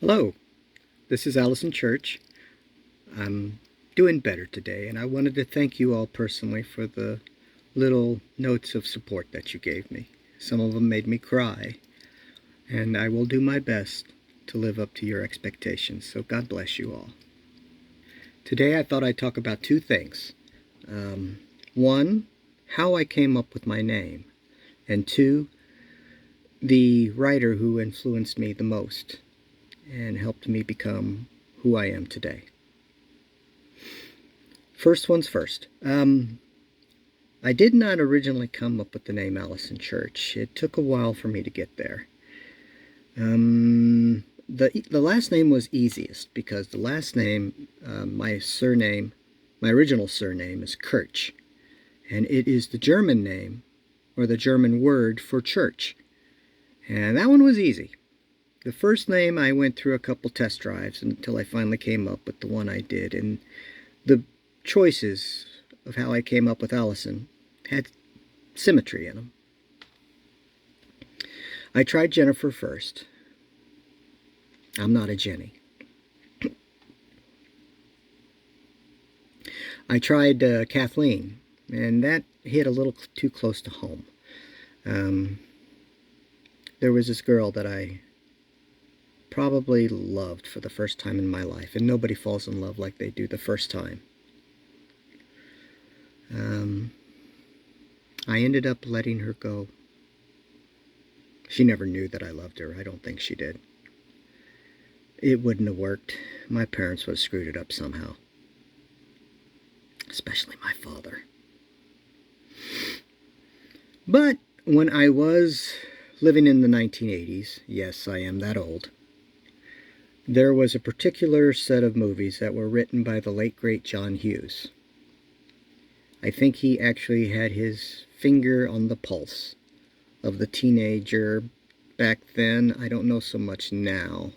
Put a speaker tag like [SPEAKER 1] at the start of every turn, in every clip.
[SPEAKER 1] Hello, this is Allison Church. I'm doing better today, and I wanted to thank you all personally for the little notes of support that you gave me. Some of them made me cry, and I will do my best to live up to your expectations, so God bless you all. Today I thought I'd talk about two things. One, how I came up with my name, and two, the writer who influenced me the most and helped me become who I am today. First one's first. I did not originally come up with the name Allison Church. It took a while for me to get there. The last name was easiest because the last name, my original surname is Kirch, and it is the German name or the German word for church. And that one was easy. The first name I went through a couple test drives until I finally came up with the one I did, and the choices of how I came up with Allison had symmetry in them. I tried Jennifer first. I'm not a Jenny. I tried Kathleen, and that hit a little too close to home. There was this girl that I probably loved for the first time in my life, and nobody falls in love like they do the first time. I ended up letting her go. She never knew that I loved her. I don't think she did. It wouldn't have worked. My parents would have screwed it up somehow. Especially my father. But when I was living in the 1980s, yes, I am that old, there was a particular set of movies that were written by the late, great John Hughes. I think he actually had his finger on the pulse of the teenager back then. I don't know so much now.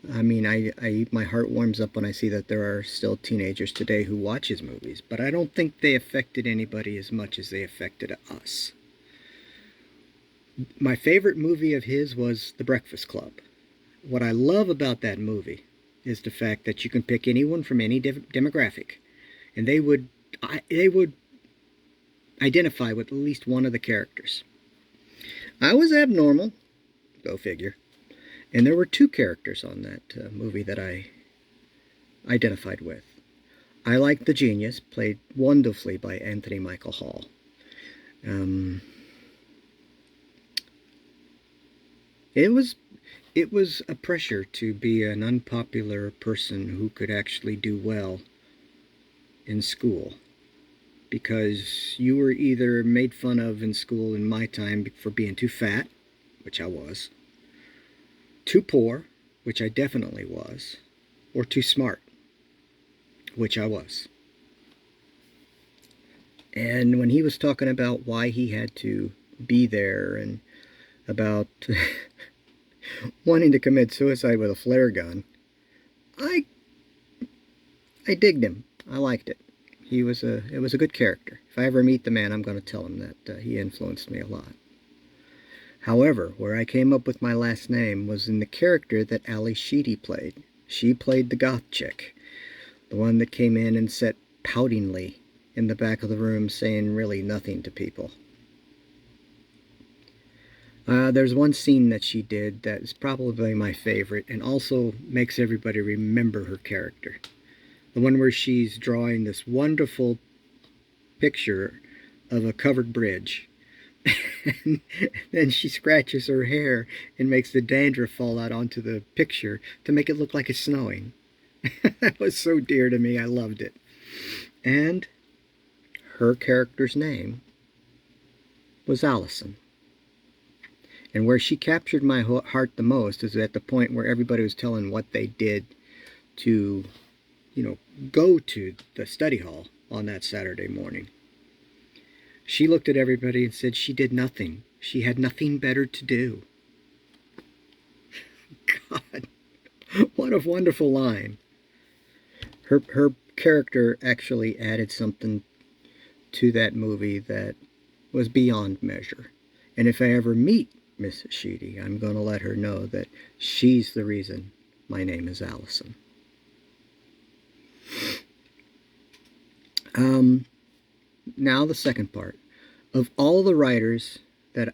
[SPEAKER 1] I mean, my heart warms up when I see that there are still teenagers today who watch his movies, but I don't think they affected anybody as much as they affected us. My favorite movie of his was The Breakfast Club. What I love about that movie is the fact that you can pick anyone from any demographic, and they would identify with at least one of the characters. I was abnormal, go figure, and there were two characters on that movie that I identified with. I liked the genius, played wonderfully by Anthony Michael Hall. It was a pressure to be an unpopular person who could actually do well in school, because you were either made fun of in school in my time for being too fat, which I was, too poor, which I definitely was, or too smart, which I was. And when he was talking about why he had to be there and about wanting to commit suicide with a flare gun, I digged him. I liked it. It was a good character. If I ever meet the man, I'm going to tell him that he influenced me a lot. However, where I came up with my last name was in the character that Ali Sheedy played. She played the goth chick, the one that came in and sat poutingly in the back of the room saying really nothing to people. There's one scene that she did that is probably my favorite and also makes everybody remember her character. The one where she's drawing this wonderful picture of a covered bridge. And then she scratches her hair and makes the dandruff fall out onto the picture to make it look like it's snowing. That was so dear to me. I loved it. And her character's name was Allison. And where she captured my heart the most is at the point where everybody was telling what they did to, go to the study hall on that Saturday morning. She looked at everybody and said she did nothing. She had nothing better to do. God, what a wonderful line. Her character actually added something to that movie that was beyond measure. And if I ever meet Miss Sheedy. I'm going to let her know that she's the reason my name is Allison. Now the second part. Of all the writers that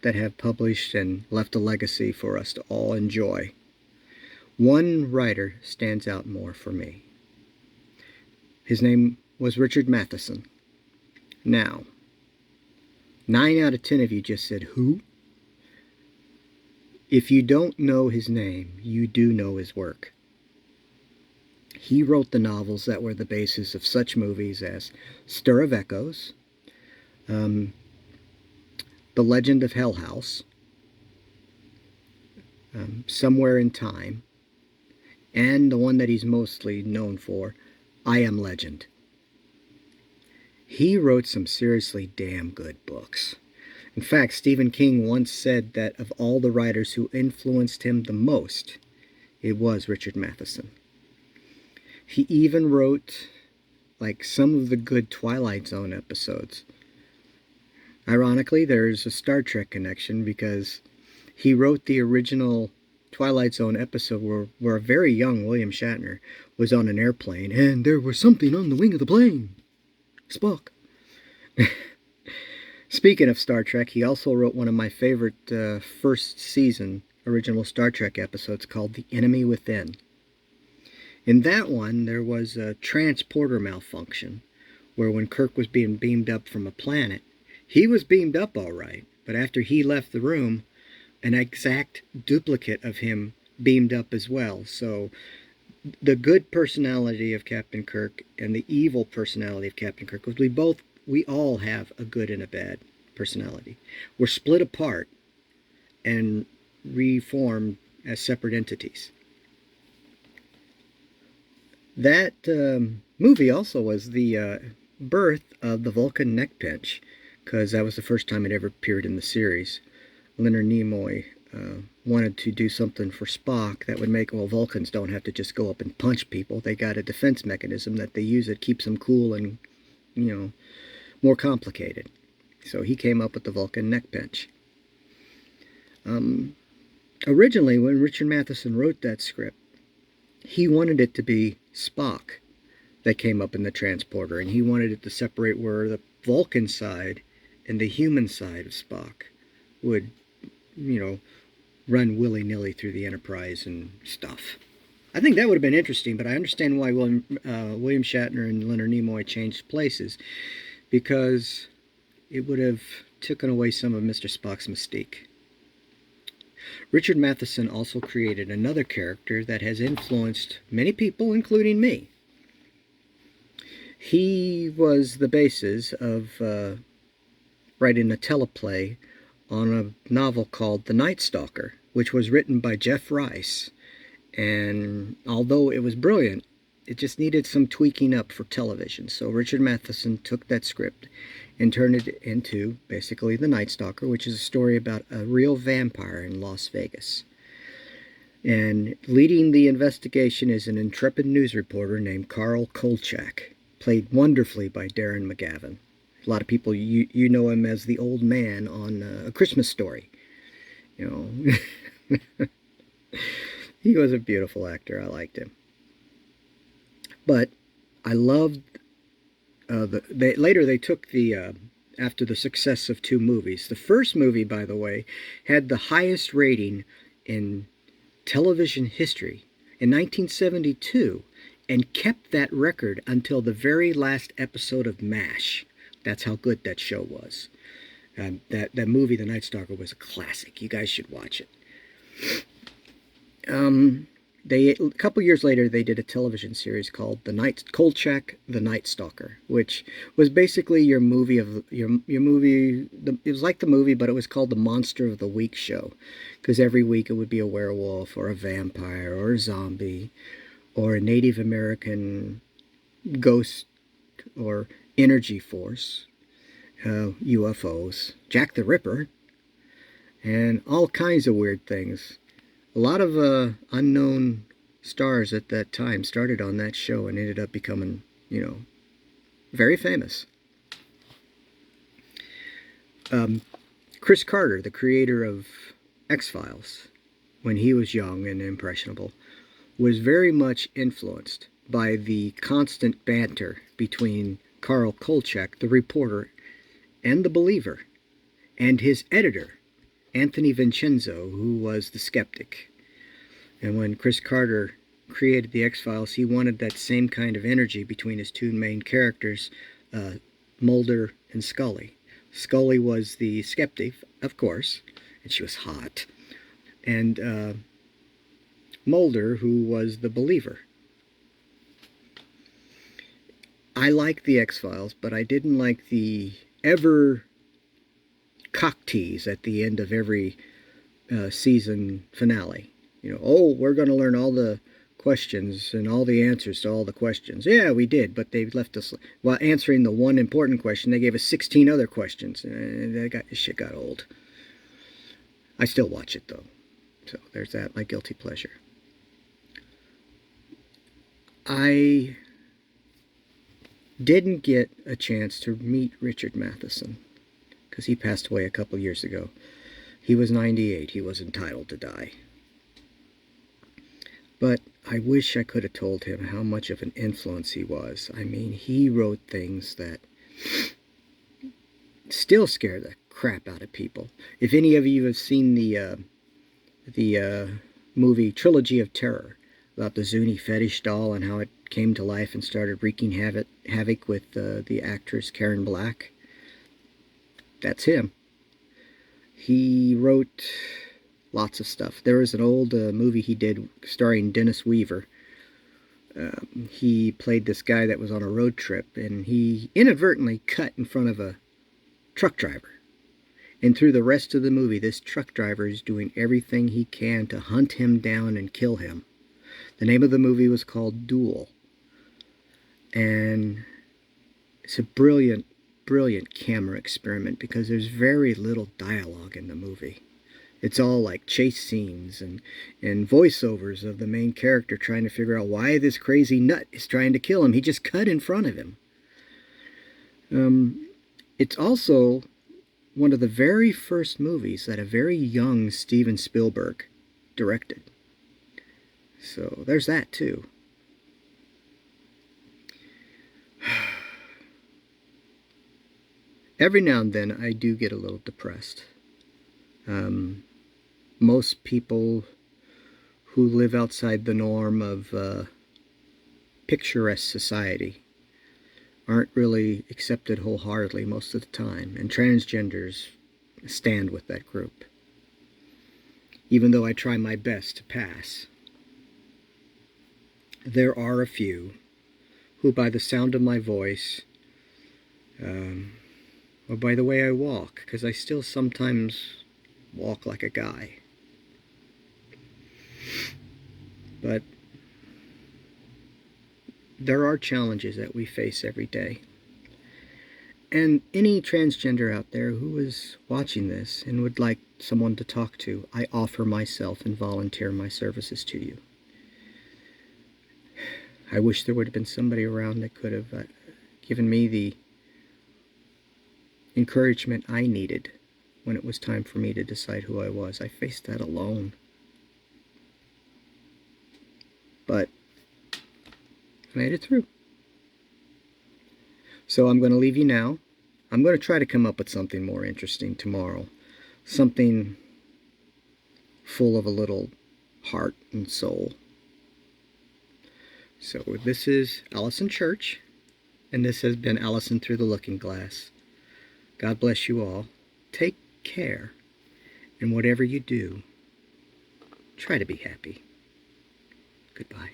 [SPEAKER 1] have published and left a legacy for us to all enjoy, one writer stands out more for me. His name was Richard Matheson. Now, 9 out of 10 of you just said, who? If you don't know his name, you do know his work. He wrote the novels that were the basis of such movies as Stir of Echoes, The Legend of Hell House, Somewhere in Time, and the one that he's mostly known for, I Am Legend. He wrote some seriously damn good books. In fact, Stephen King once said that of all the writers who influenced him the most, it was Richard Matheson. He even wrote like some of the good Twilight Zone episodes. Ironically, there's a Star Trek connection because he wrote the original Twilight Zone episode where a very young William Shatner was on an airplane and there was something on the wing of the plane. Spock. Speaking of Star Trek, he also wrote one of my favorite first season original Star Trek episodes called The Enemy Within. In that one, there was a transporter malfunction where when Kirk was being beamed up from a planet, he was beamed up all right, but after he left the room, an exact duplicate of him beamed up as well. So the good personality of Captain Kirk and the evil personality of Captain Kirk, because we all have a good and a bad personality, were split apart and reformed as separate entities. That movie also was the birth of the Vulcan neck pinch, because that was the first time it ever appeared in the series. Leonard Nimoy wanted to do something for Spock that would make, well, Vulcans don't have to just go up and punch people. They got a defense mechanism that they use that keeps them cool and, more complicated. So he came up with the Vulcan neck pinch. Originally, when Richard Matheson wrote that script, he wanted it to be Spock that came up in the transporter, and he wanted it to separate where the Vulcan side and the human side of Spock would, run willy-nilly through the Enterprise and stuff. I think that would have been interesting, but I understand why William Shatner and Leonard Nimoy changed places, because it would have taken away some of Mr. Spock's mystique. Richard Matheson also created another character that has influenced many people, including me. He was the basis of writing a teleplay on a novel called The Night Stalker, which was written by Jeff Rice. And although it was brilliant, it just needed some tweaking up for television. So Richard Matheson took that script and turned it into basically The Night Stalker, which is a story about a real vampire in Las Vegas. And leading the investigation is an intrepid news reporter named Carl Kolchak, played wonderfully by Darren McGavin. A lot of people, you know him as the old man on A Christmas Story. He was a beautiful actor. I liked him. But I loved later they took after the success of 2 movies. The first movie, by the way, had the highest rating in television history in 1972 and kept that record until the very last episode of MASH. That's how good that show was. That movie, The Night Stalker, was a classic. You guys should watch it. A couple years later, they did a television series called Kolchak, The Night Stalker, which was basically your movie it was like the movie, but it was called the Monster of the Week show, because every week it would be a werewolf or a vampire or a zombie or a Native American ghost or energy force, UFOs, Jack the Ripper, and all kinds of weird things. A lot of unknown stars at that time started on that show and ended up becoming, very famous. Chris Carter, the creator of X-Files, when he was young and impressionable, was very much influenced by the constant banter between Carl Kolchak, the reporter, and the believer, and his editor, Anthony Vincenzo, who was the skeptic. And when Chris Carter created the X-Files, he wanted that same kind of energy between his two main characters, Mulder and Scully. Scully was the skeptic, of course, and she was hot. And Mulder, who was the believer. I liked the X-Files, but I didn't like the ever cock tease at the end of every season finale. You know, oh, we're going to learn all the questions and all the answers to all the questions. Yeah, we did, but they left us, while answering the one important question, they gave us 16 other questions, and that shit got old. I still watch it, though. So there's that, my guilty pleasure. I didn't get a chance to meet Richard Matheson because he passed away a couple years ago. He was 98. He was entitled to die. But I wish I could have told him how much of an influence he was. I mean, he wrote things that still scare the crap out of people. If any of you have seen the movie Trilogy of Terror about the Zuni fetish doll and how it came to life and started wreaking havoc with the actress Karen Black, that's him. He wrote lots of stuff. There was an old movie he did starring Dennis Weaver. He played this guy that was on a road trip, and he inadvertently cut in front of a truck driver. And through the rest of the movie, this truck driver is doing everything he can to hunt him down and kill him. The name of the movie was called Duel. And it's a brilliant, brilliant camera experiment because there's very little dialogue in the movie. It's all like chase scenes and voiceovers of the main character trying to figure out why this crazy nut is trying to kill him. He just cut in front of him. It's also one of the very first movies that a very young Steven Spielberg directed. So there's that too. Every now and then I do get a little depressed. Most people who live outside the norm of picturesque society aren't really accepted wholeheartedly most of the time, and transgenders stand with that group, even though I try my best to pass. There are a few who, by the sound of my voice, or by the way I walk, because I still sometimes walk like a guy, but there are challenges that we face every day. And any transgender out there who is watching this and would like someone to talk to, I offer myself and volunteer my services to you. I wish there would have been somebody around that could have given me the encouragement I needed when it was time for me to decide who I was. I faced that alone. But I made it through. So I'm going to leave you now. I'm going to try to come up with something more interesting tomorrow. Something full of a little heart and soul. So this is Allison Church, and this has been Allison Through the Looking Glass. God bless you all. Take care, and whatever you do, try to be happy. Goodbye.